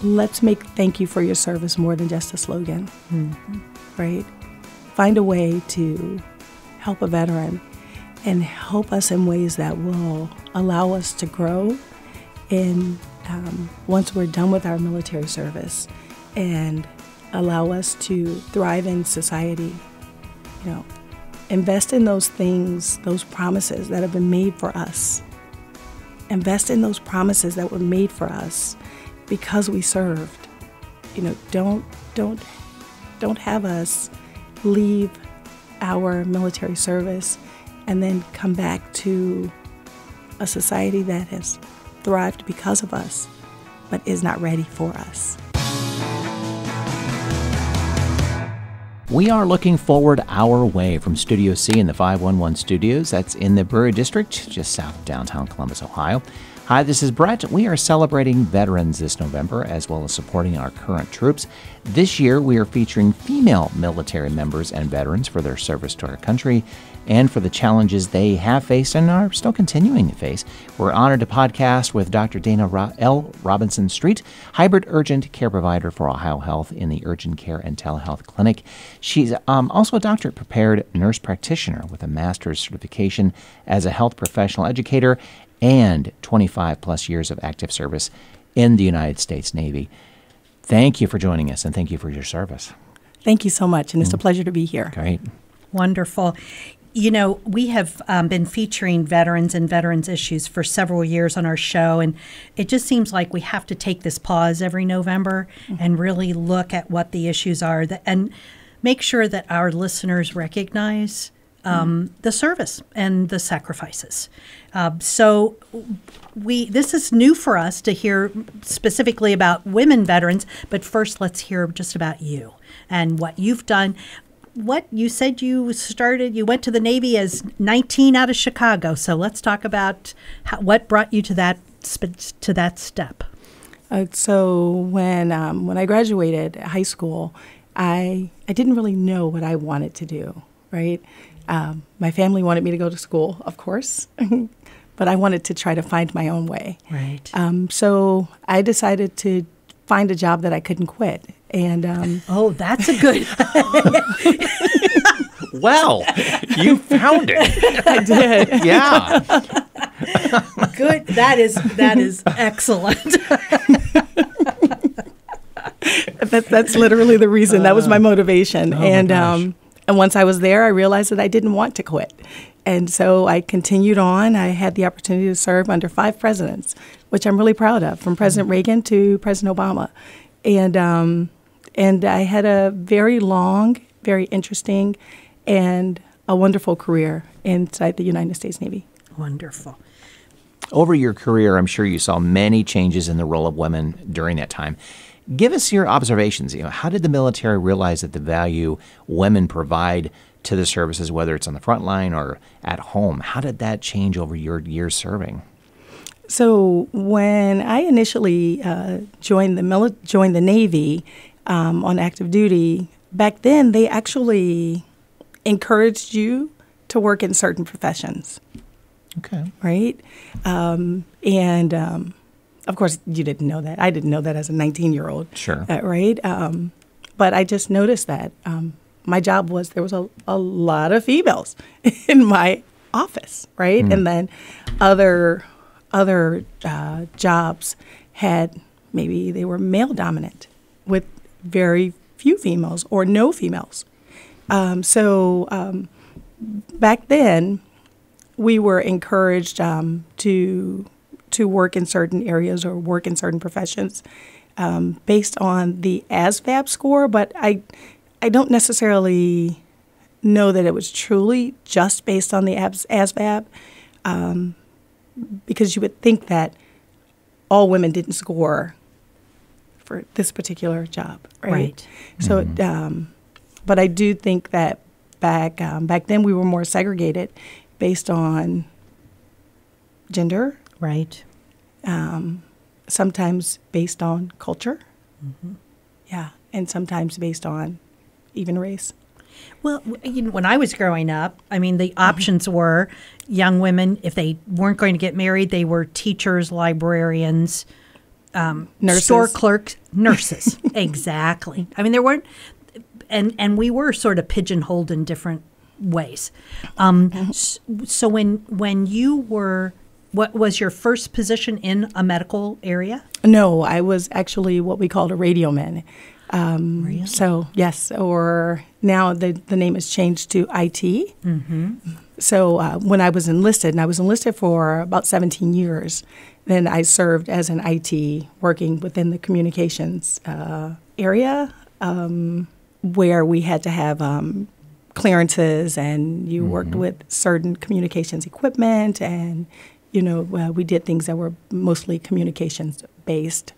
let's make thank you for your service more than just a slogan, right? Find a way to help a veteran and help us in ways that will allow us to grow in once we're done with our military service and allow us to thrive in society. You know, invest in those things, those promises that have been made for us. Invest in those promises that were made for us because we served. You know, don't have us leave our military service and then come back to a society that has thrived because of us, but is not ready for us. We are looking forward our way from Studio C in the 511 studios. That's in the Brewery District, just south of downtown Columbus, Ohio. Hi, this is Brett. We are celebrating veterans this November, as well as supporting our current troops. This year, we are featuring female military members and veterans for their service to our country and for the challenges they have faced and are still continuing to face. We're honored to podcast with Dr. Dana L. Robinson Street, hybrid urgent care provider for Ohio Health in the Urgent Care and Telehealth Clinic. She's also a doctorate prepared nurse practitioner with a master's certification as a health professional educator and 25 plus years of active service in the United States Navy. Thank you for joining us, and thank you for your service. Thank you so much, and it's a pleasure to be here. Great. Wonderful. You know, we have been featuring veterans and veterans issues for several years on our show, and it just seems like we have to take this pause every November and really look at what the issues are and make sure that our listeners recognize the service and the sacrifices. So this is new for us to hear specifically about women veterans, but first let's hear just about you and what you've done. What you said you went to the Navy as 19 out of Chicago. So let's talk about what brought you to that step. So when I graduated high school, I didn't really know what I wanted to do, right? My family wanted me to go to school, of course, but I wanted to try to find my own way. Right. So I decided to find a job that I couldn't quit. And oh, that's a good. Well, you found it. I did. Yeah. Good. That is excellent. That's literally the reason. That was my motivation. And once I was there, I realized that I didn't want to quit. And so I continued on. I had the opportunity to serve under 5 presidents, which I'm really proud of, from President Reagan to President Obama. And I had a very long, very interesting, and a wonderful career inside the United States Navy. Wonderful. Over your career, I'm sure you saw many changes in the role of women during that time. Give us your observations. How did the military realize that the value women provide to the services, whether it's on the front line or at home? How did that change over your years serving? So when I initially joined the Navy on active duty, back then they actually encouraged you to work in certain professions. Okay. Right? Of course, you didn't know that. I didn't know that as a 19-year-old. Sure. Right? But I just noticed that my job was there was a lot of females in my office, right? And then other jobs had, maybe they were male dominant with very few females or no females. So back then, we were encouraged to work in certain areas or work in certain professions based on the ASVAB score, but I don't necessarily know that it was truly just based on the ASVAB, because you would think that all women didn't score for this particular job, right? So, but I do think that back then we were more segregated based on gender, right? Sometimes based on culture, yeah, and sometimes based on even race. Well, when I was growing up, I mean, the options were young women, if they weren't going to get married, they were teachers, librarians, Nurses. store clerks, nurses. Exactly. I mean, there weren't, and we were sort of pigeonholed in different ways. So when you were, what was your first position in a medical area? No, I was actually what we called a radioman. Really? So yes, or now the name has changed to IT. So when I was enlisted, and I was enlisted for about 17 years, then I served as an IT working within the communications area, where we had to have clearances, and you worked with certain communications equipment, and we did things that were mostly communications based.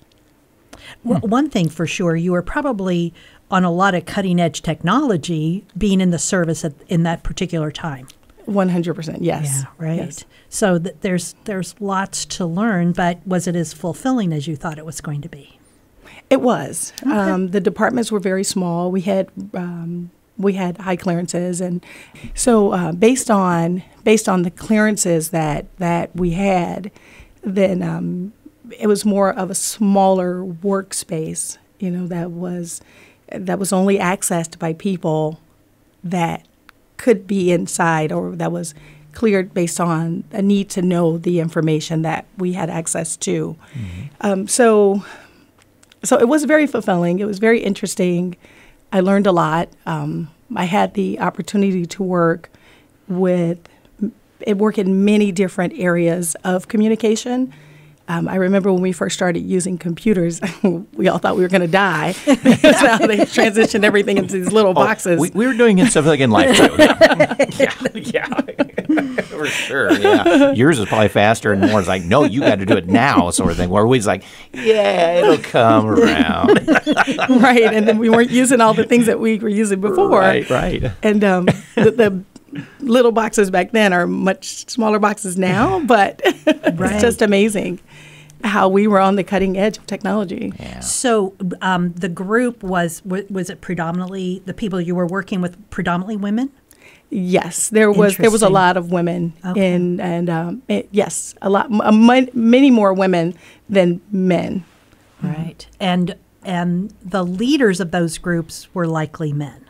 Well, one thing for sure, you were probably on a lot of cutting edge technology being in the service in that particular time. 100%, yes. Yeah, right. Yes. So there's lots to learn, but was it as fulfilling as you thought it was going to be? It was. Okay. The departments were very small. We had high clearances, and so based on the clearances that we had, then it was more of a smaller workspace. That was only accessed by people that could be inside, or that was cleared based on a need to know the information that we had access to. So it was very fulfilling. It was very interesting. I learned a lot. I had the opportunity to work in many different areas of communication. I remember when we first started using computers, we all thought we were going to die. So they transitioned everything into these little boxes. We were doing it stuff like in life too. Yeah. For sure. Yeah. Yours is probably faster and more. It's like, no, you got to do it now, sort of thing. Where we's like, yeah, it'll come around. Right, and then we weren't using all the things that we were using before. Right. And the little boxes back then are much smaller boxes now, but it's just amazing how we were on the cutting edge of technology. Yeah. So the group was it predominantly, the people you were working with, predominantly women? Yes, there was a Interesting. lot of women Okay. yes, a lot, many more women than men. Right. And the leaders of those groups were likely men.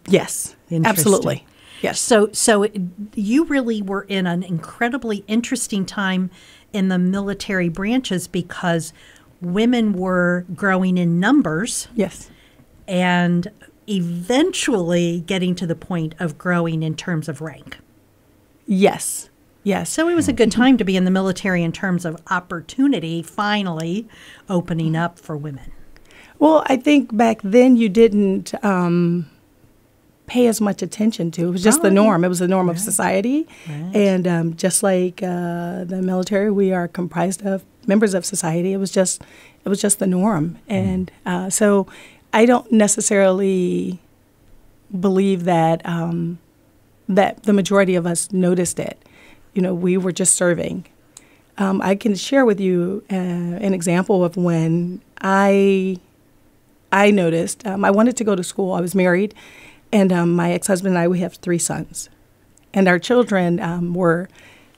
Yes, Interesting. absolutely. Yes. So you really were in an incredibly interesting time in the military branches because women were growing in numbers Yes. and eventually getting to the point of growing in terms of rank. Yes. Yes. So it was a good time to be in the military in terms of opportunity finally opening up for women. Well, I think back then you didn't pay as much attention to. It was just the norm. It was the norm of society. Right. And just like the military, we are comprised of members of society. It was just the norm. And so I don't necessarily believe that that the majority of us noticed it. We were just serving. I can share with you an example of when I noticed. I wanted to go to school. I was married, and my ex-husband and I, we have 3 sons. And our children were,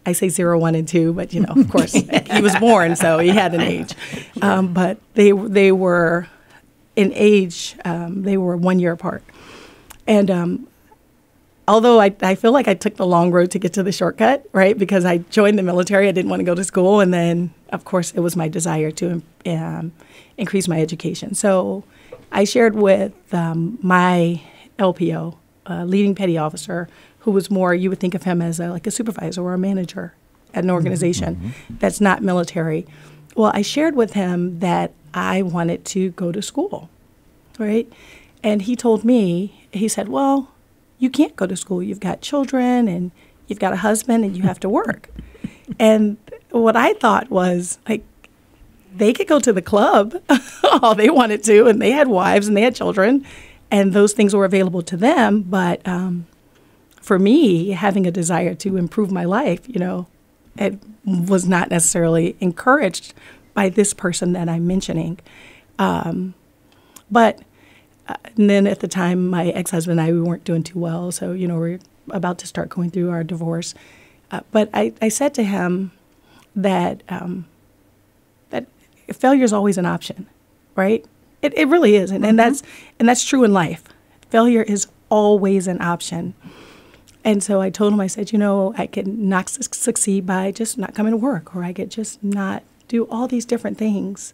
I say 0, 1, and 2, but, of course, he was born, so he had an age. But they were in age, they were 1 year apart. And although I feel like I took the long road to get to the shortcut, right, because I joined the military, I didn't want to go to school, and then, of course, it was my desire to increase my education. So I shared with my LPO, leading petty officer, who was more, you would think of him as like a supervisor or a manager at an organization that's not military. Well, I shared with him that I wanted to go to school, right? And he told me, he said, well, you can't go to school. You've got children and you've got a husband and you have to work. And what I thought was, like, they could go to the club all they wanted to, and they had wives and they had children, and those things were available to them. But for me, having a desire to improve my life, it was not necessarily encouraged by this person that I'm mentioning. But then at the time, my ex-husband and I, we weren't doing too well. So, we we're about to start going through our divorce. But I said to him that failure is always an option, right? It really is, and that's true in life. Failure is always an option. And so I told him, I said, I could not succeed by just not coming to work, or I could just not do all these different things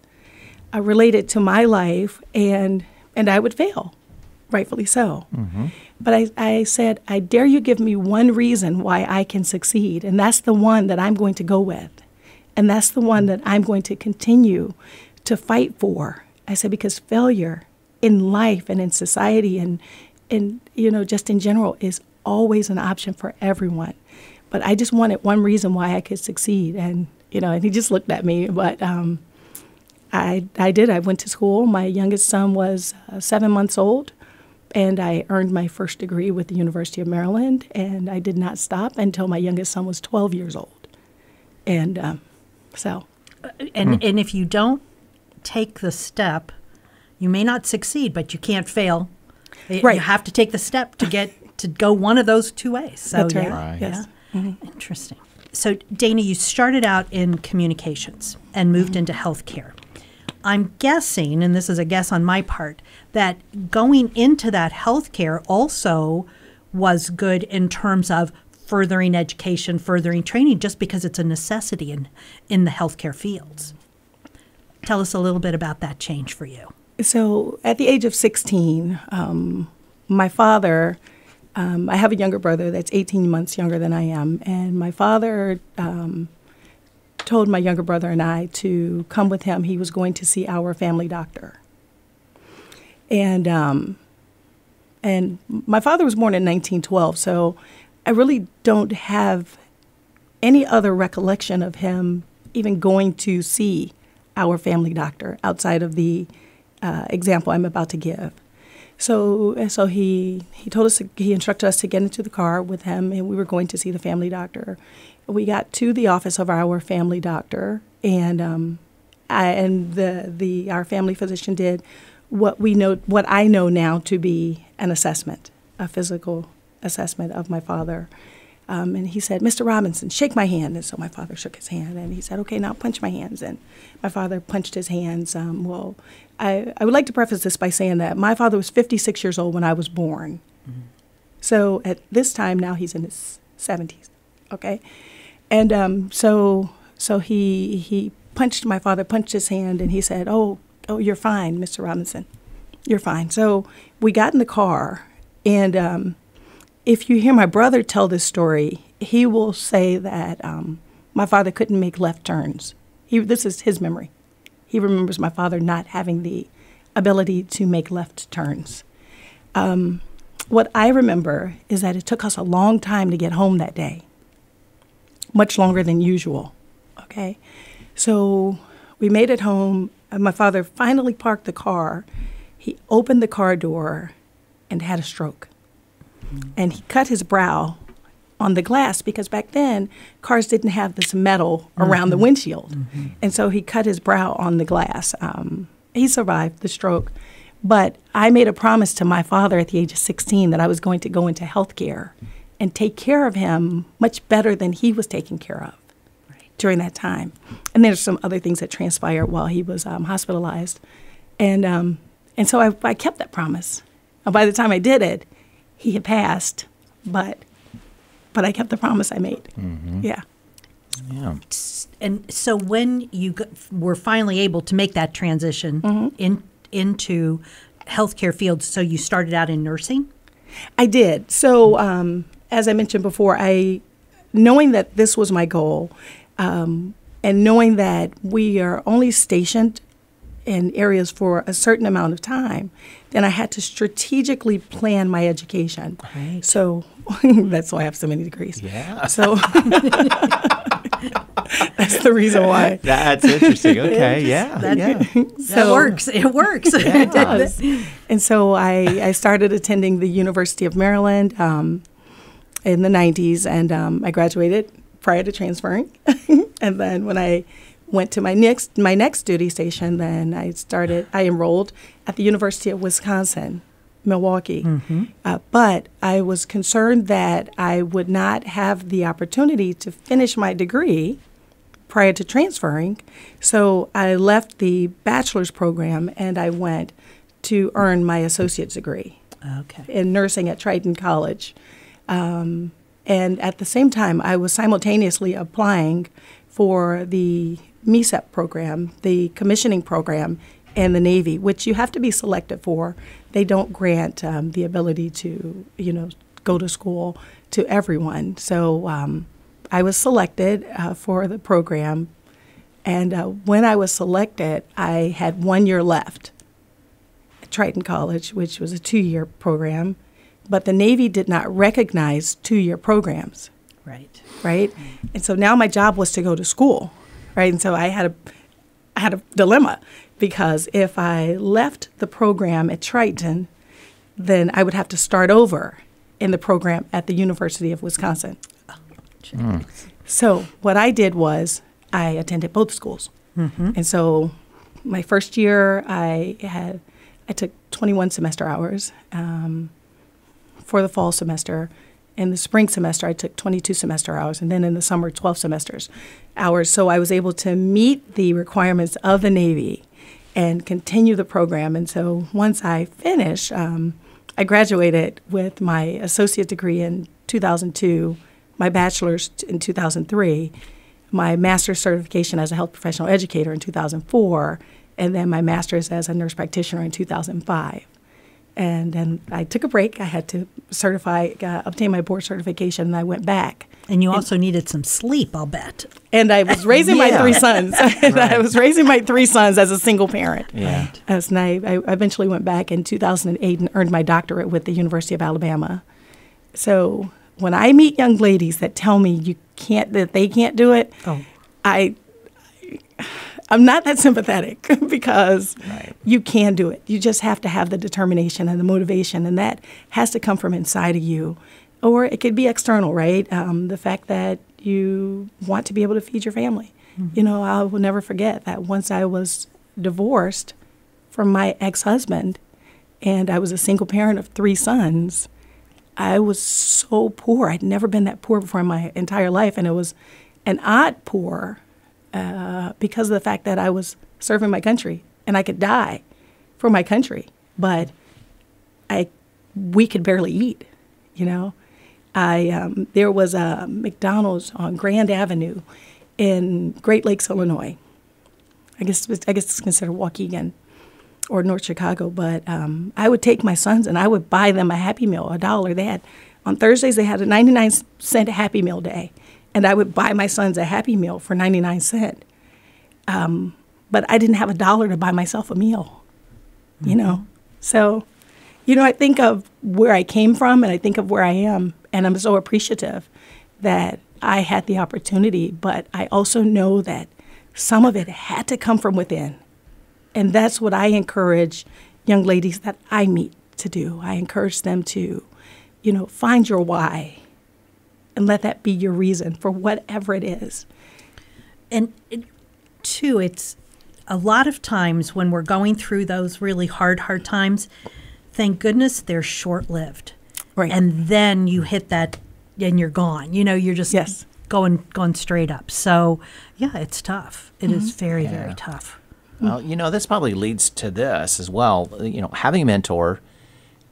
related to my life, and I would fail, rightfully so. Mm-hmm. But I said, I dare you give me one reason why I can succeed, and that's the one that I'm going to go with. And that's the one that I'm going to continue to fight for. I said, because failure in life and in society and just in general is always an option for everyone. But I just wanted one reason why I could succeed. And, and he just looked at me. But I did. I went to school. My youngest son was 7 months old, and I earned my first degree with the University of Maryland. And I did not stop until my youngest son was 12 years old. And And if you don't take the step, you may not succeed, but you can't fail. Right. You have to take the step to go one of those two ways. So, that's right. Yeah, Yes. Yeah. Mm-hmm. Interesting. So, Dana, you started out in communications and moved into healthcare. I'm guessing, and this is a guess on my part, that going into that healthcare also was good in terms of furthering education, furthering training, just because it's a necessity in the healthcare fields. Tell us a little bit about that change for you. So at the age of 16, my father, I have a younger brother that's 18 months younger than I am, and my father told my younger brother and I to come with him. He was going to see our family doctor. And my father was born in 1912, so I really don't have any other recollection of him even going to see our family doctor outside of the example I'm about to give. So he told us, he instructed us to get into the car with him, and we were going to see the family doctor. We got to the office of our family doctor, and our family physician did what I know now to be an assessment, a physical assessment of my father. And he said, "Mr. Robinson, shake my hand." And so my father shook his hand, and he said, "Okay, now punch my hands." And my father punched his hands. I would like to preface this by saying that my father was 56 years old when I was born. Mm-hmm. So at this time now he's in his 70s, okay? And so he punched, my father punched his hand, and he said, oh, you're fine, Mr. Robinson. You're fine. So we got in the car, and if you hear my brother tell this story, he will say that my father couldn't make left turns. This is his memory. He remembers my father not having the ability to make left turns. What I remember is that it took us a long time to get home that day, much longer than usual, okay? So we made it home, and my father finally parked the car. He opened the car door and had a stroke. And he cut his brow on the glass, because back then cars didn't have this metal around the windshield. Mm-hmm. And so he cut his brow on the glass. He survived the stroke. But I made a promise to my father at the age of 16 that I was going to go into healthcare and take care of him much better than he was taken care of during that time. And there's some other things that transpired while he was hospitalized. And so I kept that promise. And by the time I did it, he had passed, but I kept the promise I made. Mm-hmm. Yeah. Yeah. And so when you were finally able to make that transition into healthcare fields, so you started out in nursing? I did. So as I mentioned before, knowing that this was my goal, and knowing that we are only stationed in areas for a certain amount of time, then I had to strategically plan my education. Right. So that's why I have so many degrees. Yeah. So that's the reason why. That's interesting. Okay. Yeah. That works. It works. Yeah, it does. And so I started attending the University of Maryland in the 90s, and I graduated prior to transferring. And then when I went to my next duty station, then I enrolled at the University of Wisconsin, Milwaukee. Mm-hmm. But I was concerned that I would not have the opportunity to finish my degree prior to transferring. So I left the bachelor's program and I went to earn my associate's degree in nursing at Triton College. And at the same time, I was simultaneously applying for the MESEP program, the commissioning program in the Navy, which you have to be selected for. They don't grant the ability to, go to school to everyone. So I was selected for the program. And when I was selected, I had 1 year left at Triton College, which was a 2-year program. But the Navy did not recognize 2-year programs. Right. Right? And so now my job was to go to school. Right? And so I had a dilemma, because if I left the program at Triton, then I would have to start over in the program at the University of Wisconsin. So what I did was I attended both schools. And so my first year I took 21 semester hours for the fall semester. In the spring semester, I took 22 semester hours, and then in the summer, 12 semesters hours. So I was able to meet the requirements of the Navy and continue the program. And so once I finished, I graduated with my associate degree in 2002, my bachelor's in 2003, my master's certification as a health professional educator in 2004, and then my master's as a nurse practitioner in 2005. And then I took a break. I had to obtain my board certification, and I went back. And you also needed some sleep, I'll bet. And I was raising my 3 sons. I was raising my 3 sons as a single parent. Yeah. And I eventually went back in 2008 and earned my doctorate with the University of Alabama. So when I meet young ladies that tell me that they can't do it, I'm not that sympathetic, because you can do it. You just have to have the determination and the motivation, and that has to come from inside of you. Or it could be external, right? The fact that you want to be able to feed your family. I will never forget that once I was divorced from my ex-husband, and I was a single parent of 3 sons, I was so poor. I'd never been that poor before in my entire life, and it was an odd poor, because of the fact that I was serving my country and I could die for my country, but we could barely eat, There was a McDonald's on Grand Avenue in Great Lakes, Illinois. I guess it's considered Waukegan or North Chicago, but I would take my sons and I would buy them a Happy Meal, $1. On Thursdays they had a 99-cent Happy Meal day. And I would buy my sons a Happy Meal for 99 cents. But I didn't have $1 to buy myself a meal, So, I think of where I came from, and I think of where I am, and I'm so appreciative that I had the opportunity. But I also know that some of it had to come from within. And that's what I encourage young ladies that I meet to do. I encourage them to, find your why. And let that be your reason for whatever it is. And it's a lot of times when we're going through those really hard times, thank goodness they're short-lived. Right. And then you hit that and you're gone. You're just going straight up. So, yeah, it's tough. It is very, very tough. Well, this probably leads to this as well. Having a mentor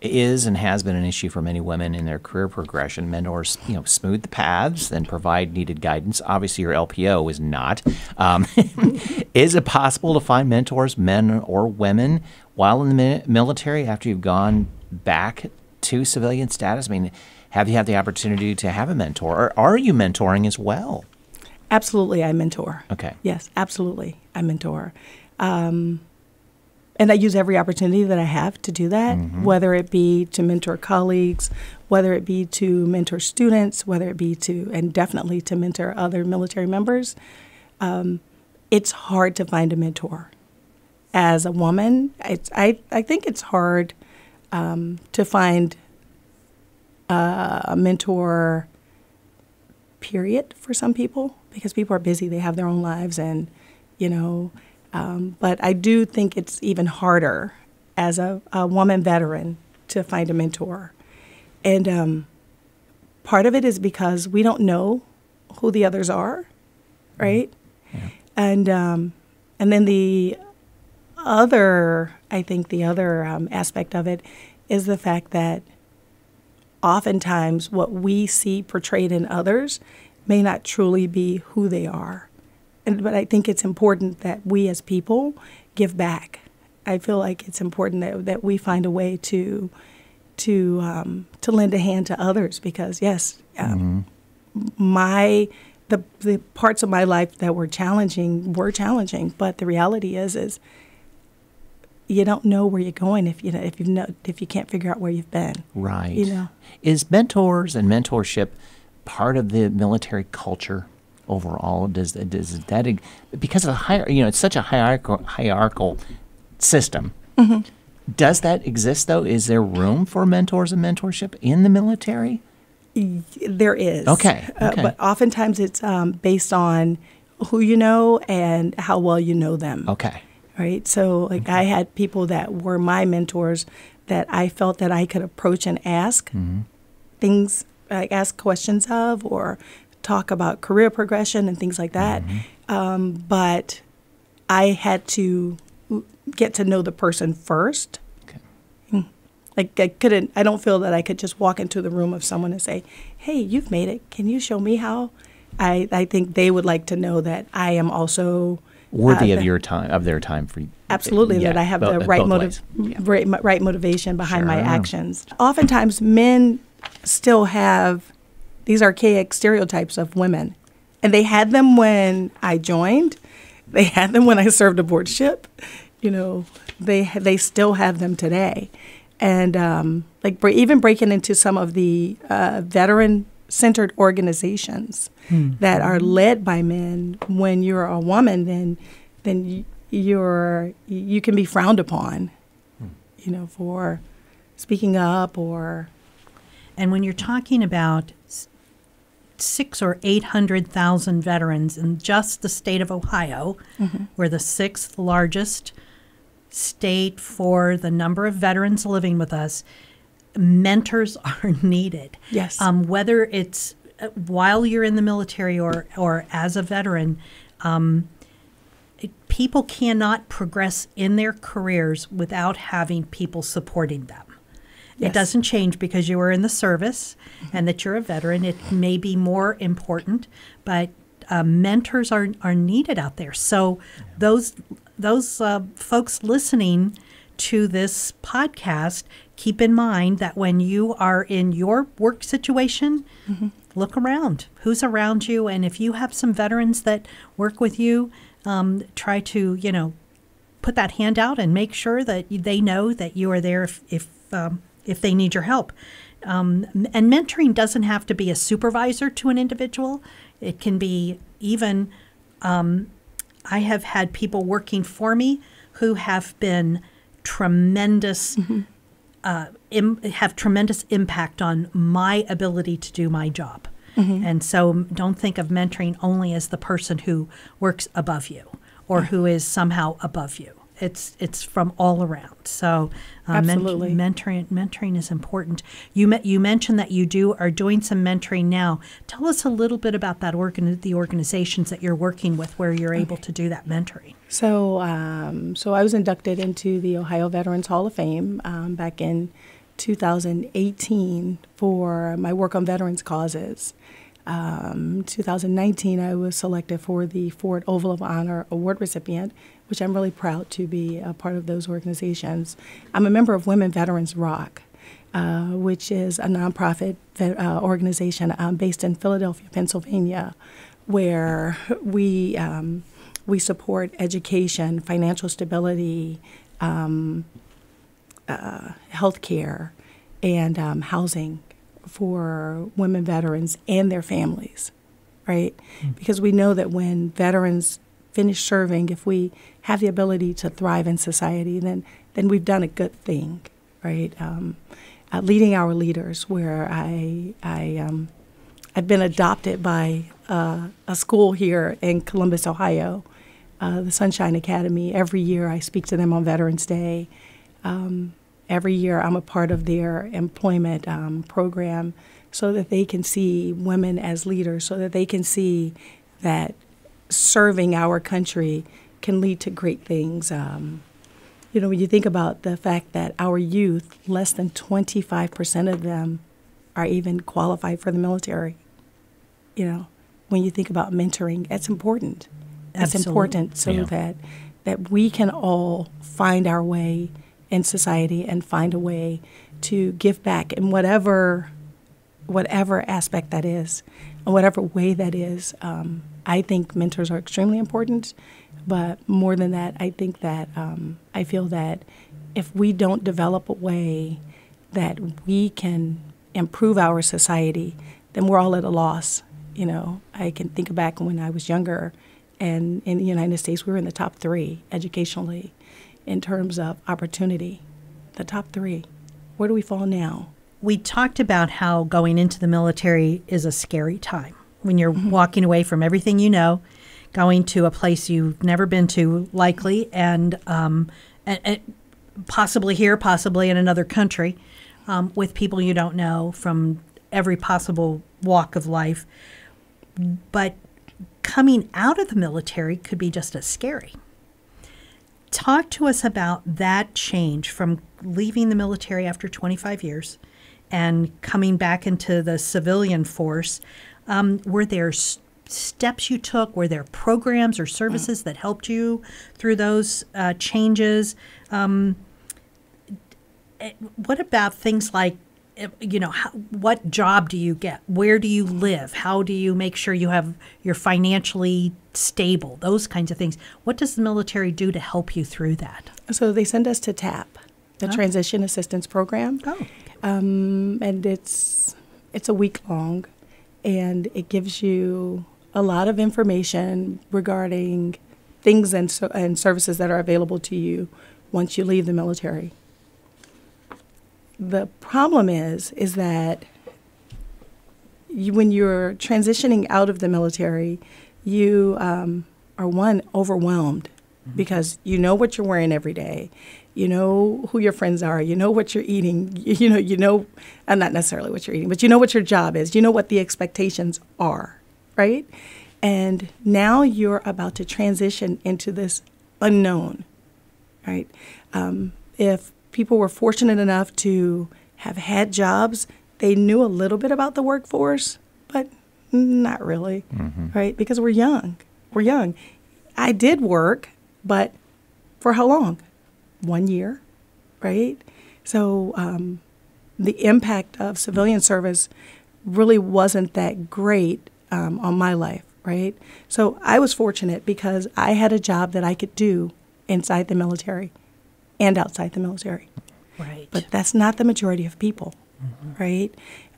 is and has been an issue for many women in their career progression. Mentors, smooth the paths and provide needed guidance. Obviously, your LPO is not. Is it possible to find mentors, men or women, while in the military after you've gone back to civilian status? I mean, have you had the opportunity to have a mentor, or are you mentoring as well? Absolutely, I mentor. Okay. Yes, absolutely, I mentor. And I use every opportunity that I have to do that, whether it be to mentor colleagues, whether it be to mentor students, whether it be and definitely to mentor other military members. It's hard to find a mentor. As a woman, I think it's hard to find a mentor, period, for some people, because people are busy, they have their own lives, and, but I do think it's even harder as a woman veteran to find a mentor. And part of it is because we don't know who the others are, right? And then the other aspect of it is the fact that oftentimes what we see portrayed in others may not truly be who they are. But I think it's important that we as people give back. I feel like it's important that we find a way to lend a hand to others, because yes, the parts of my life that were challenging, but the reality is you don't know where you're going if you can't figure out where you've been. Right. Is mentors and mentorship part of the military culture overall? Does that, because of it's such a hierarchical system? Mm-hmm. Does that exist though? Is there room for mentors and mentorship in the military? There is. Okay. But oftentimes it's based on who you know and how well you know them. Okay. Right. So I had people that were my mentors that I felt that I could approach and ask things, ask questions of, or talk about career progression and things like that. But I had to get to know the person first. Okay. I don't feel that I could just walk into the room of someone and say, hey, you've made it. Can you show me how? I think they would like to know that I am also worthy of their time for you. Absolutely, that I have the right right motivation behind my actions. Oftentimes, men still have these archaic stereotypes of women, and they had them when I joined. They had them when I served aboard ship. They still have them today, and even breaking into some of the veteran-centered organizations that are led by men. When you're a woman, then you can be frowned upon, for speaking up or. And when you're talking about 600,000 or 800,000 veterans in just the state of Ohio, we're the 6th largest state for the number of veterans living with us. Mentors are needed. Yes. Whether it's while you're in the military or as a veteran, people cannot progress in their careers without having people supporting them. Yes. It doesn't change because you are in the service and that you're a veteran. It may be more important, but mentors are needed out there. So those folks listening to this podcast, keep in mind that when you are in your work situation, look around. Who's around you? And if you have some veterans that work with you, try to, put that hand out and make sure that they know that you are there if they need your help. And mentoring doesn't have to be a supervisor to an individual. It can be even, I have had people working for me who have been tremendous, have tremendous impact on my ability to do my job. And so don't think of mentoring only as the person who works above you or who is somehow above you. It's from all around. So absolutely, mentoring is important. You mentioned that you are doing some mentoring now. Tell us a little bit about that the organizations that you're working with where you're able to do that mentoring. So I was inducted into the Ohio Veterans Hall of Fame back in 2018 for my work on veterans causes. 2019, I was selected for the Ford Oval of Honor Award recipient, which I'm really proud to be a part of those organizations. I'm a member of Women Veterans Rock, which is a nonprofit organization based in Philadelphia, Pennsylvania, where we support education, financial stability, healthcare, and housing for women veterans and their families, right? Because we know that when veterans finish serving, if we have the ability to thrive in society, then we've done a good thing, right? Leading our leaders, where I've been adopted by a school here in Columbus, Ohio, the Sunshine Academy. Every year I speak to them on Veterans Day. Every year I'm a part of their employment program so that they can see women as leaders, so that they can see that serving our country can lead to great things. When you think about the fact that our youth, less than 25% of them are even qualified for the military. When you think about mentoring, it's important. It's important so that we can all find our way in society and find a way to give back in whatever aspect that is, and whatever way that is. I think mentors are extremely important, but more than that, I think that I feel that if we don't develop a way that we can improve our society, then we're all at a loss. I can think back when I was younger, and in the United States, we were in the top 3 educationally in terms of opportunity. The top 3. Where do we fall now? We talked about how going into the military is a scary time when you're walking away from everything you know, going to a place you've never been to, likely, and possibly here, possibly in another country, with people you don't know from every possible walk of life. But coming out of the military could be just as scary. Talk to us about that change from leaving the military after 25 years and coming back into the civilian force. Were there steps you took? Were there programs or services that helped you through those changes? What about things like, what job do you get? Where do you live? How do you make sure you're financially stable? Those kinds of things. What does the military do to help you through that? So they send us to TAP, the Transition Assistance Program. Oh. And it's a week long, and it gives you a lot of information regarding things and services that are available to you once you leave the military. The problem is that when you're transitioning out of the military, you are overwhelmed because you know what you're wearing every day. You know who your friends are. You know what you're eating. You know, not necessarily what you're eating, but you know what your job is. You know what the expectations are, right? And now you're about to transition into this unknown, right? If people were fortunate enough to have had jobs, they knew a little bit about the workforce, but not really, right? Because we're young. We're young. I did work, but for how long? 1 year, right? So the impact of civilian service really wasn't that great on my life, right? So I was fortunate because I had a job that I could do inside the military and outside the military. Right. But that's not the majority of people, right?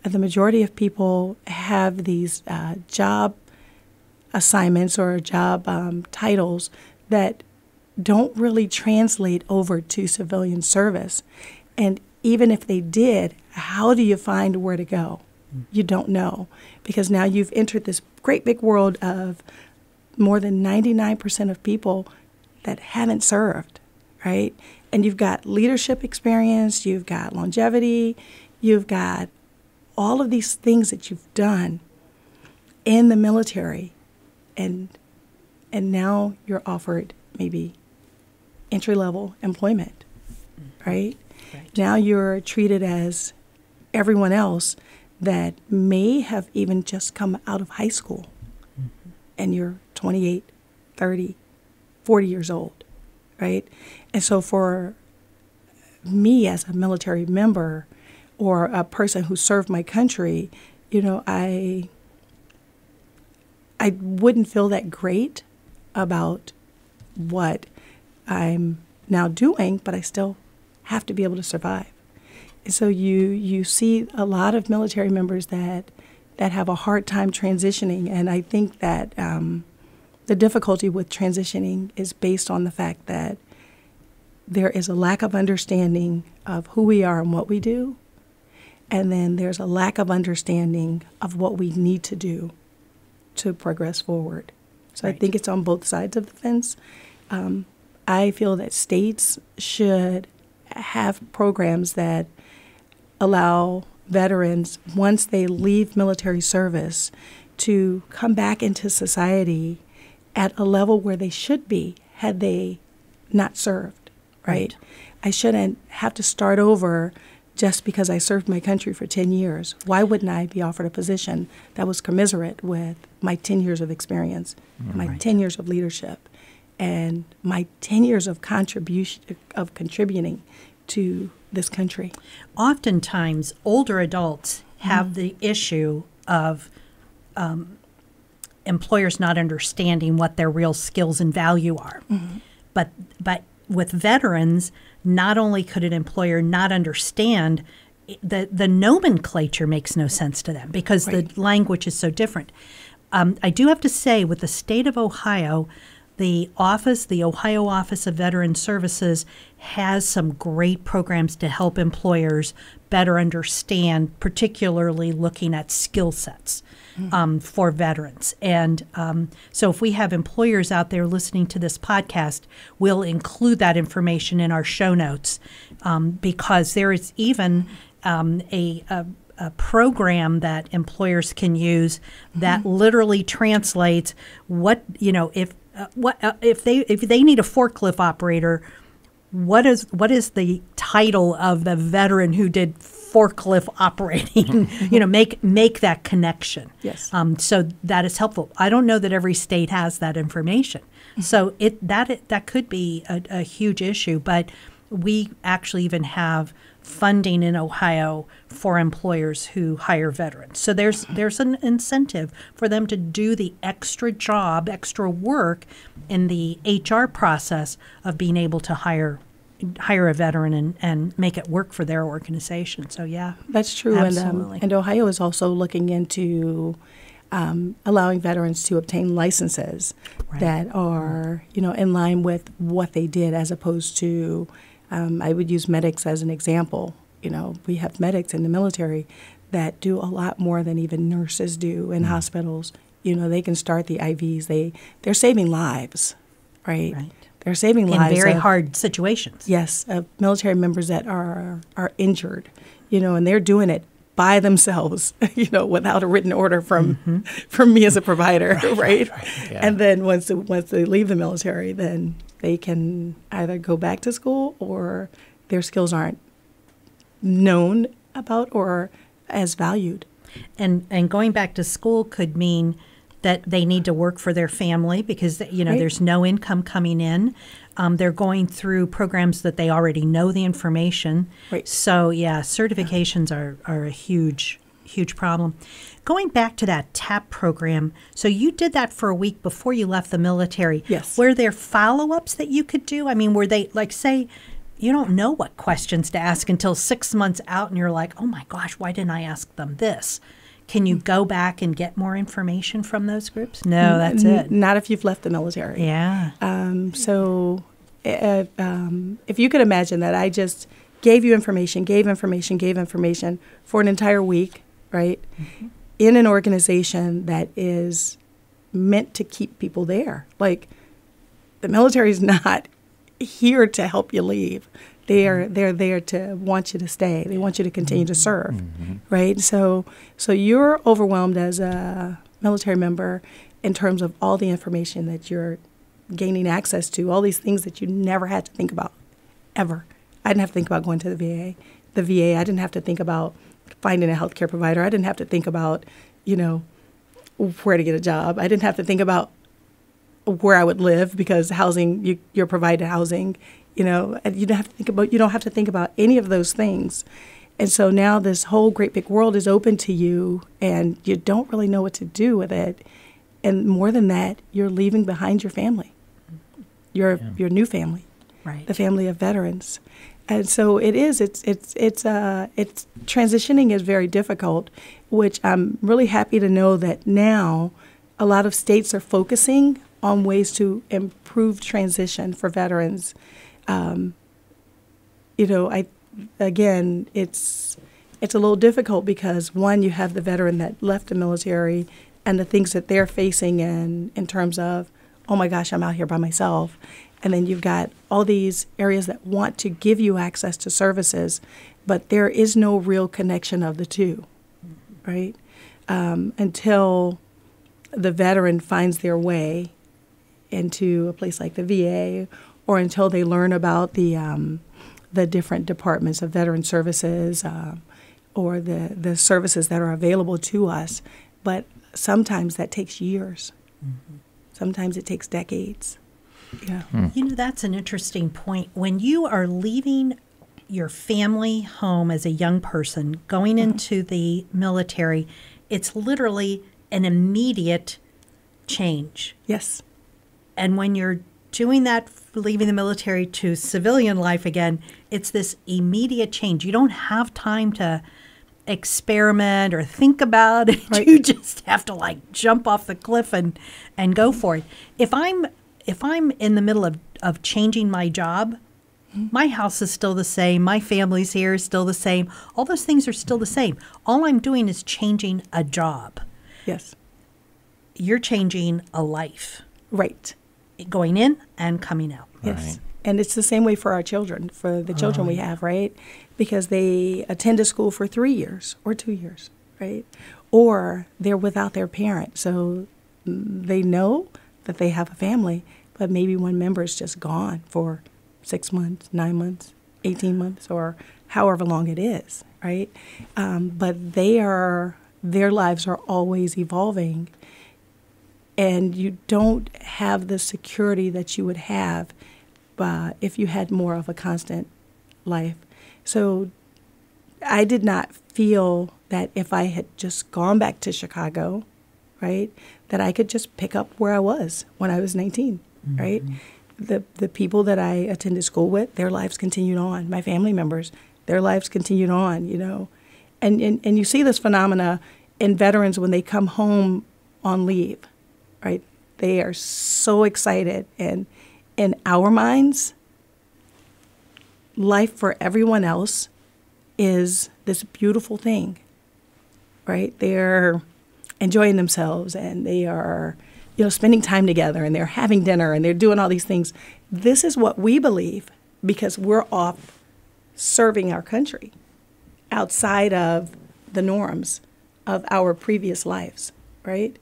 The majority of people have these job assignments or job titles that don't really translate over to civilian service. And even if they did, how do you find where to go? You don't know, because now you've entered this great big world of more than 99% of people that haven't served, right? And you've got leadership experience, you've got longevity, you've got all of these things that you've done in the military, and now you're offered maybe entry-level employment, right? Now you're treated as everyone else that may have even just come out of high school, and you're 28, 30, 40 years old, right? And so for me as a military member or a person who served my country, I wouldn't feel that great about what I'm now doing, but I still have to be able to survive. And so you see a lot of military members that have a hard time transitioning, and I think that the difficulty with transitioning is based on the fact that there is a lack of understanding of who we are and what we do, and then there's a lack of understanding of what we need to do to progress forward. So I think it's on both sides of the fence. I feel that states should have programs that allow veterans, once they leave military service, to come back into society at a level where they should be had they not served, right? I shouldn't have to start over just because I served my country for 10 years. Why wouldn't I be offered a position that was commiserate with my 10 years of experience, my 10 years of leadership, and my 10 years of contributing to this country? Oftentimes, older adults have the issue of employers not understanding what their real skills and value are. But with veterans, not only could an employer not understand, the nomenclature makes no sense to them because the language is so different. I do have to say, with the state of Ohio, the Ohio Office of Veteran Services has some great programs to help employers better understand, particularly looking at skill sets for veterans. And so if we have employers out there listening to this podcast, we'll include that information in our show notes because there is even a program that employers can use that literally translates what, if they need a forklift operator, what is the title of the veteran who did forklift operating? Make that connection. Yes. So that is helpful. I don't know that every state has that information. So that could be a huge issue, but we actually even have funding in Ohio for employers who hire veterans. So there's an incentive for them to do the extra job, extra work in the HR process of being able to hire a veteran and make it work for their organization. So yeah, that's true. Absolutely. And Ohio is also looking into allowing veterans to obtain licenses that are in line with what they did, as opposed to I would use medics as an example. We have medics in the military that do a lot more than even nurses do in hospitals. They can start the IVs. They're saving lives, right? They're saving lives in very hard situations. Yes, military members that are injured, and they're doing it by themselves, without a written order from me as a provider, right? Yeah. And then once they leave the military, then they can either go back to school or their skills aren't known about or as valued. And going back to school could mean that they need to work for their family because there's no income coming in. They're going through programs that they already know the information. Right. So yeah, certifications are a huge problem. Going back to that TAP program, so you did that for a week before you left the military. Yes. Were there follow-ups that you could do? I mean, were they, like, say, you don't know what questions to ask until 6 months out and you're like, oh my gosh, why didn't I ask them this? Can you go back and get more information from those groups? No, that's it. Not if you've left the military. Yeah. So if you could imagine that I just gave information for an entire week, right, in an organization that is meant to keep people there. Like, the military is not here to help you leave. They're there to want you to stay. They want you to continue to serve, right? So you're overwhelmed as a military member in terms of all the information that you're gaining access to, all these things that you never had to think about, ever. I didn't have to think about going to the VA. I didn't have to think about finding a healthcare provider. I didn't have to think about, where to get a job. I didn't have to think about where I would live because housing, you're provided housing. And you don't have to think about any of those things. And so now this whole great big world is open to you, and you don't really know what to do with it. And more than that, you're leaving behind your family, your new family, right? The family of veterans. And so it's transitioning is very difficult, which I'm really happy to know that now a lot of states are focusing on ways to improve transition for veterans. It's a little difficult because, one, you have the veteran that left the military and the things that they're facing in terms of, oh my gosh, I'm out here by myself. And then you've got all these areas that want to give you access to services, but there is no real connection of the two, right? Until the veteran finds their way into a place like the VA, or until they learn about the different departments of veteran services or the services that are available to us. But sometimes that takes years. Mm-hmm. Sometimes it takes decades. Yeah. You know, that's an interesting point. When you are leaving your family home as a young person, going into the military, it's literally an immediate change. Yes. And when you're doing that, leaving the military to civilian life again, it's this immediate change. You don't have time to experiment or think about it. Right. You just have to like jump off the cliff and go for it. If I'm in the middle of changing my job, my house is still the same. My family's here is still the same. All those things are still the same. All I'm doing is changing a job. Yes. You're changing a life. Right. Going in and coming out. Yes. Right. And it's the same way for our children, for the children we have, right? Because they attend a school for 3 years or 2 years, right? Or they're without their parent. So they know that they have a family, but maybe one member is just gone for 6 months, 9 months, 18 months, or however long it is, right? But their lives are always evolving, and you don't have the security that you would have if you had more of a constant life. So I did not feel that if I had just gone back to Chicago, right, that I could just pick up where I was when I was 19, right? The people that I attended school with, their lives continued on. My family members, their lives continued on, you know. And you see this phenomena in veterans when they come home on leave, right? They are so excited. And in our minds, life for everyone else is this beautiful thing, right? They're enjoying themselves, and they are, you know, spending time together, and they're having dinner, and they're doing all these things. This is what we believe because we're off serving our country outside of the norms of our previous lives, right?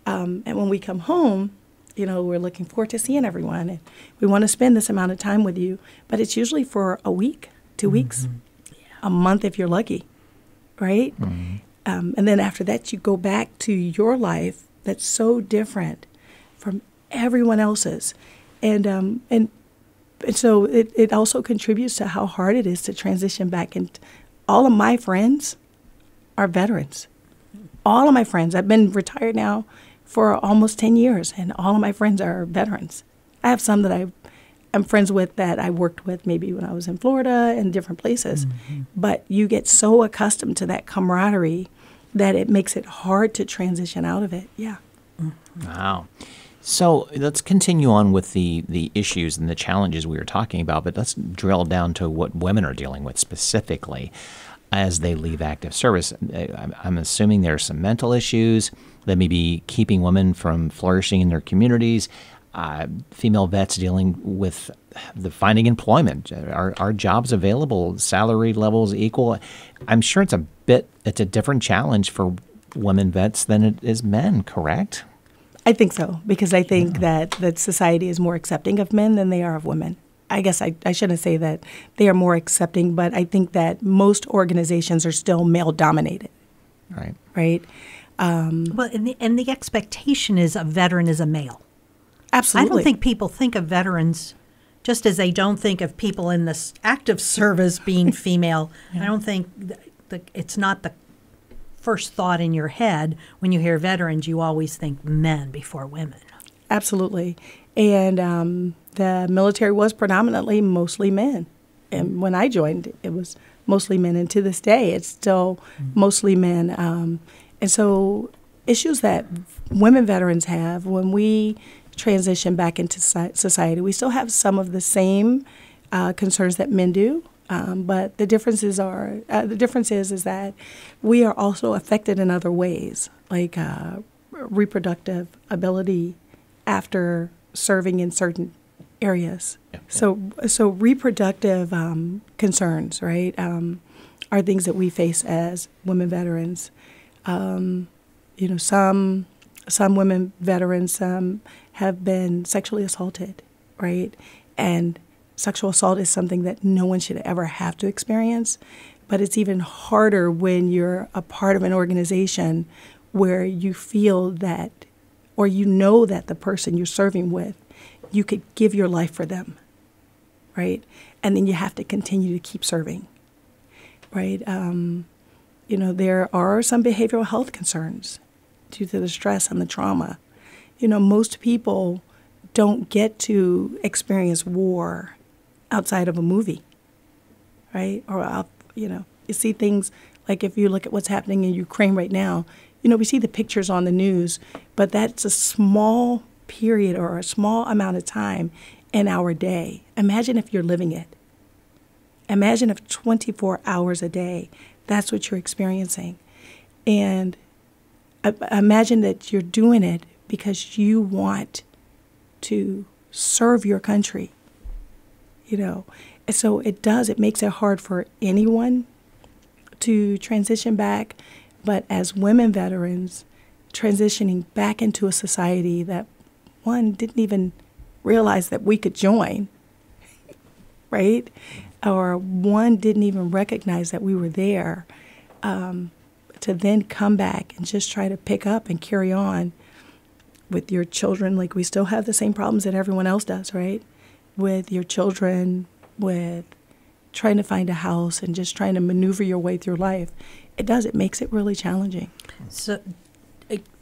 And when we come home, you know, we're looking forward to seeing everyone, and we want to spend this amount of time with you, but it's usually for a week, 2 weeks, a month if you're lucky, right? And then after that, you go back to your life that's so different from everyone else's. And so it also contributes to how hard it is to transition back. And all of my friends are veterans. All of my friends. I've been retired now for almost 10 years, and all of my friends are veterans. I have some that I'm friends with that I worked with maybe when I was in Florida and different places. But you get so accustomed to that camaraderie that it makes it hard to transition out of it. Yeah. Wow. So let's continue on with the issues and the challenges we were talking about, but let's drill down to what women are dealing with specifically as they leave active service. I'm assuming there are some mental issues that may be keeping women from flourishing in their communities. Female vets dealing with the finding employment. Are jobs available? Salary levels equal? I'm sure it's a different challenge for women vets than it is men, correct? I think so, because I think that society is more accepting of men than they are of women. I guess I shouldn't say that they are more accepting, but I think that most organizations are still male-dominated. Right. Right? Well, and the expectation is a veteran is a male. Absolutely. I don't think people think of veterans just as they don't think of people in this active service being female. I don't think it's not the first thought in your head. When you hear veterans, you always think men before women. Absolutely. And the military was predominantly mostly men. And when I joined, it was mostly men. And to this day, it's still mostly men. And so issues that women veterans have when we transition back into society, we still have some of the same concerns that men do. But the difference is that we are also affected in other ways, like reproductive ability after serving in certain areas. Yeah. So reproductive concerns, right, are things that we face as women veterans. Some some women veterans have been sexually assaulted, right? And sexual assault is something that no one should ever have to experience, but it's even harder when you're a part of an organization where you feel that, or you know that the person you're serving with, you could give your life for them, right? And then you have to continue to keep serving, right? There are some behavioral health concerns due to the stress and the trauma. Most people don't get to experience war outside of a movie, right? Or, you see things like if you look at what's happening in Ukraine right now, we see the pictures on the news, but that's a small period or a small amount of time in our day. Imagine if you're living it. Imagine if 24 hours a day, that's what you're experiencing. And imagine that you're doing it because you want to serve your country, And so it makes it hard for anyone to transition back. But as women veterans, transitioning back into a society that one didn't even realize that we could join, right? Or one didn't even recognize that we were there, to then come back and just try to pick up and carry on with your children. Like, we still have the same problems that everyone else does, right? With your children, with trying to find a house and just trying to maneuver your way through life. It makes it really challenging. So,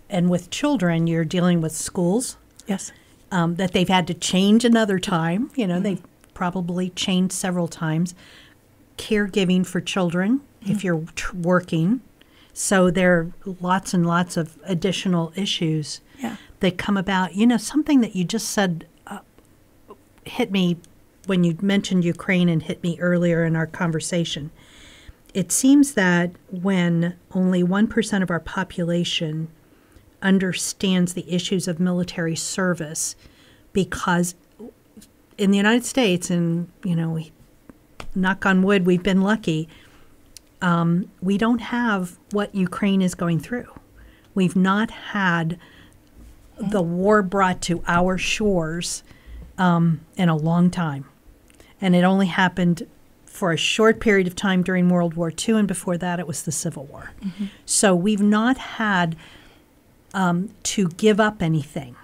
and with children, you're dealing with schools. Yes. That they've had to change another time. They've probably changed several times. Caregiving for children, if you're working. So there are lots and lots of additional issues that come about. Something that you just said hit me when you mentioned Ukraine and hit me earlier in our conversation. It seems that when only 1% of our population understands the issues of military service, because in the United States, and, knock on wood, we've been lucky, we don't have what Ukraine is going through. We've not had the war brought to our shores in a long time. And it only happened for a short period of time during World War II, and before that it was the Civil War. Mm-hmm. So we've not had to give up anything.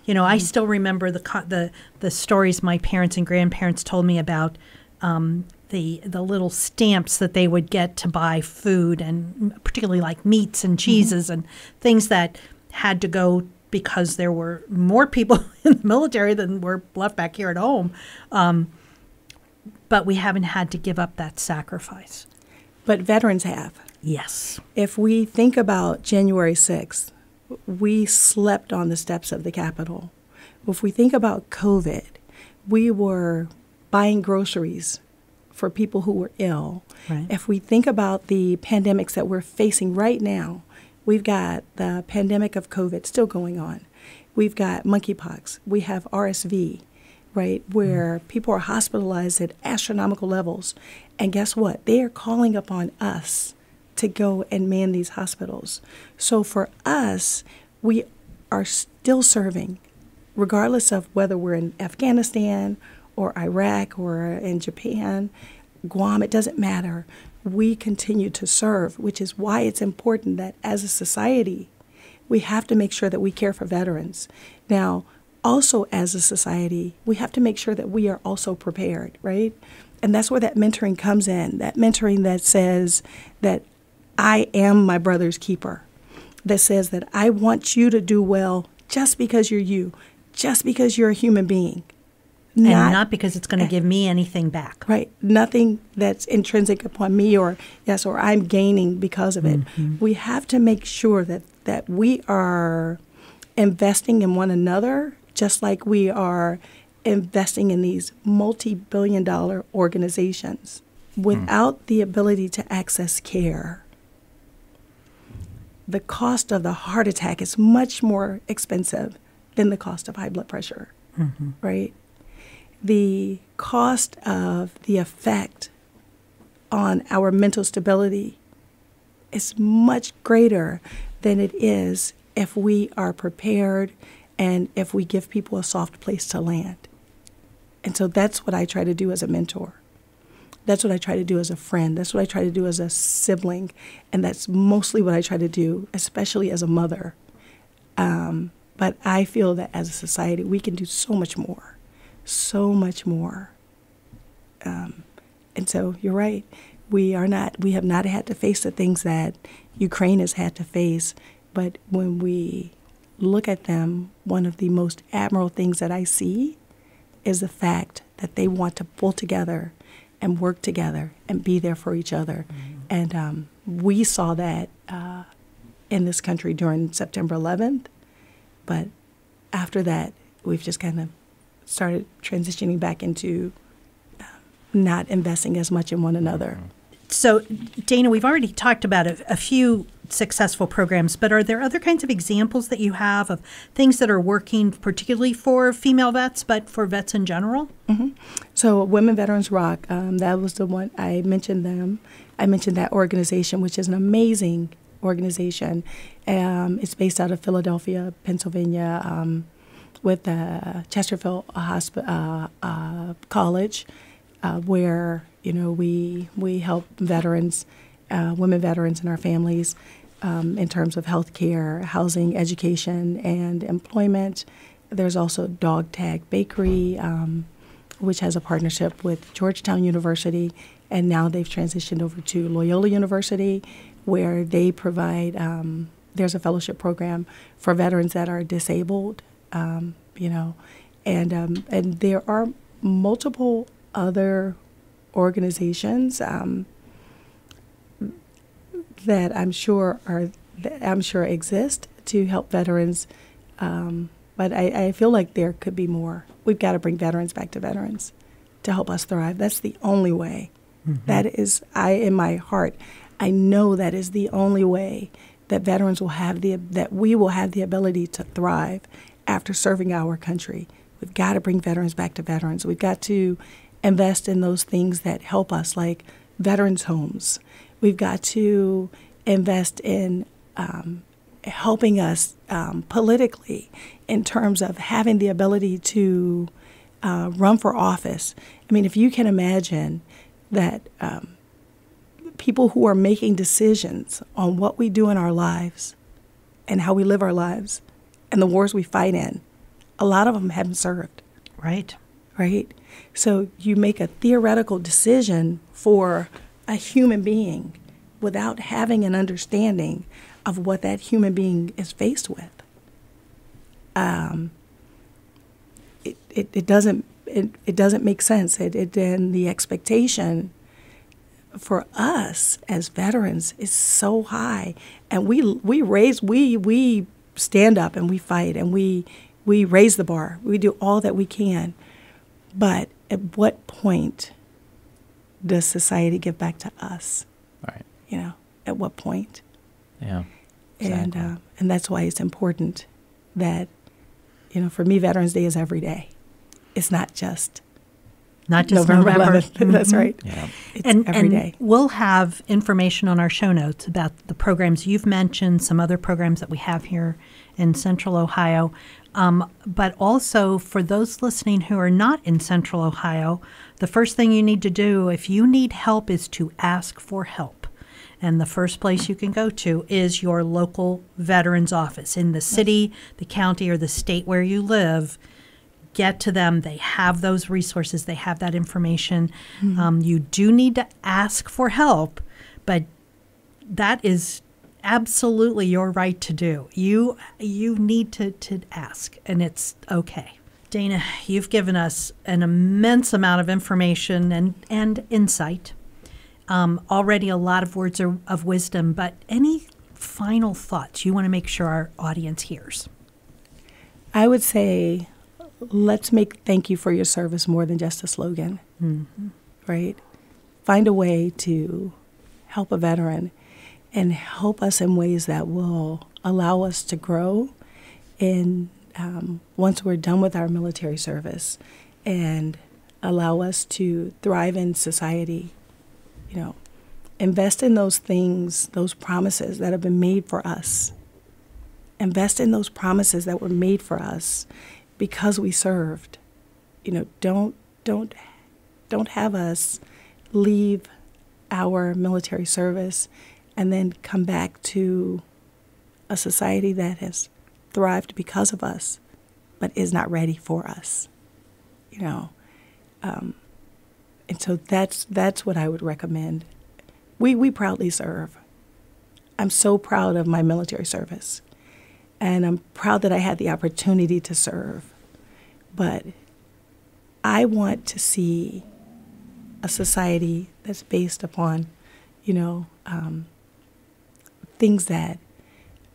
I still remember the stories my parents and grandparents told me about the little stamps that they would get to buy food, and particularly like meats and cheeses and things that had to go because there were more people in the military than were left back here at home. But we haven't had to give up that sacrifice. But veterans have. Yes. If we think about January 6th, we slept on the steps of the Capitol. If we think about COVID, we were buying groceries for people who were ill. Right. If we think about the pandemics that we're facing right now, we've got the pandemic of COVID still going on. We've got monkeypox. We have RSV, right, where people are hospitalized at astronomical levels. And guess what? They are calling upon us to go and man these hospitals. So for us, we are still serving, regardless of whether we're in Afghanistan or Iraq or in Japan, Guam, it doesn't matter. We continue to serve, which is why it's important that as a society, we have to make sure that we care for veterans. Now, also as a society, we have to make sure that we are also prepared, right? And that's where that mentoring comes in, that mentoring that says that I am my brother's keeper, that says that I want you to do well just because you're you, just because you're a human being. Not because it's going to give me anything back. Right. Nothing that's intrinsic upon me or I'm gaining because of it. Mm-hmm. We have to make sure that we are investing in one another, just like we are investing in these multi-billion-dollar organizations. Without the ability to access care, the cost of the heart attack is much more expensive than the cost of high blood pressure, right? The cost of the effect on our mental stability is much greater than it is if we are prepared and if we give people a soft place to land. And so that's what I try to do as a mentor. That's what I try to do as a friend. That's what I try to do as a sibling. And that's mostly what I try to do, especially as a mother. But I feel that as a society, we can do so much more, so much more. And so you're right. We have not had to face the things that Ukraine has had to face. But when we look at them, one of the most admirable things that I see is the fact that they want to pull together and work together and be there for each other. Mm-hmm. And we saw that in this country during September 11th. But after that, we've just kind of started transitioning back into not investing as much in one another. So, Dana, we've already talked about a few successful programs, but are there other kinds of examples that you have of things that are working particularly for female vets, but for vets in general? Mm-hmm. So Women Veterans Rock, that was the one I mentioned them. I mentioned that organization, which is an amazing organization. It's based out of Philadelphia, Pennsylvania, with Chesterfield College, where we help veterans, women veterans and our families in terms of health care, housing, education, and employment. There's also Dog Tag Bakery, which has a partnership with Georgetown University, and now they've transitioned over to Loyola University, where they provide, there's a fellowship program for veterans that are disabled, and there are multiple other organizations that I'm sure exist to help veterans, but I feel like there could be more. We've got to bring veterans back to veterans to help us thrive. That's the only way. Mm-hmm. That is, in my heart, I know that is the only way that veterans will have that we will have the ability to thrive after serving our country. We've got to bring veterans back to veterans. We've got to invest in those things that help us, like veterans' homes. We've got to invest in helping us politically in terms of having the ability to run for office. I mean, if you can imagine that people who are making decisions on what we do in our lives and how we live our lives and the wars we fight in, a lot of them haven't served. Right. Right? So you make a theoretical decision for a human being without having an understanding of what that human being is faced with. It doesn't make sense. And the expectation for us as veterans is so high, and we stand up and we fight and we raise the bar. We do all that we can. But at what point does society give back to us? Right. At what point? Yeah. Exactly. And that's why it's important that, for me, Veterans Day is every day. It's not just November 11th. Mm-hmm. That's right. Yeah. It's every day. We'll have information on our show notes about the programs you've mentioned, some other programs that we have here in Central Ohio. But also for those listening who are not in Central Ohio, the first thing you need to do if you need help is to ask for help. And the first place you can go to is your local veterans office in the city, the county, or the state where you live. Get to them. They have those resources. They have that information. Mm-hmm. You do need to ask for help, but that is absolutely your right to do. You need to ask, and it's okay. Dana, you've given us an immense amount of information and insight. Already a lot of words of wisdom, but any final thoughts you want to make sure our audience hears? I would say, let's make thank you for your service more than just a slogan, mm-hmm. right? Find a way to help a veteran and help us in ways that will allow us to grow in once we're done with our military service and allow us to thrive in society. Invest in those things, those promises that have been made for us invest in those promises that were made for us because we served. Don't have us leave our military service and then come back to a society that has thrived because of us, but is not ready for us. And so that's what I would recommend. We proudly serve. I'm so proud of my military service, and I'm proud that I had the opportunity to serve. But I want to see a society that's based upon, things that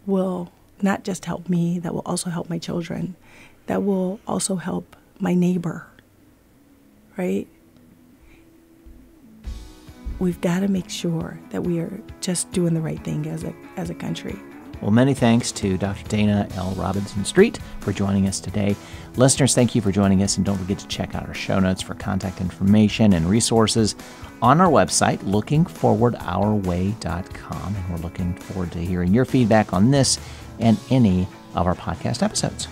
will not just help me, that will also help my children, that will also help my neighbor, right? We've got to make sure that we are just doing the right thing as a country. Well, many thanks to Dr. Dana L. Robinson Street for joining us today. Listeners, thank you for joining us, and don't forget to check out our show notes for contact information and resources on our website, lookingforwardourway.com. And we're looking forward to hearing your feedback on this and any of our podcast episodes.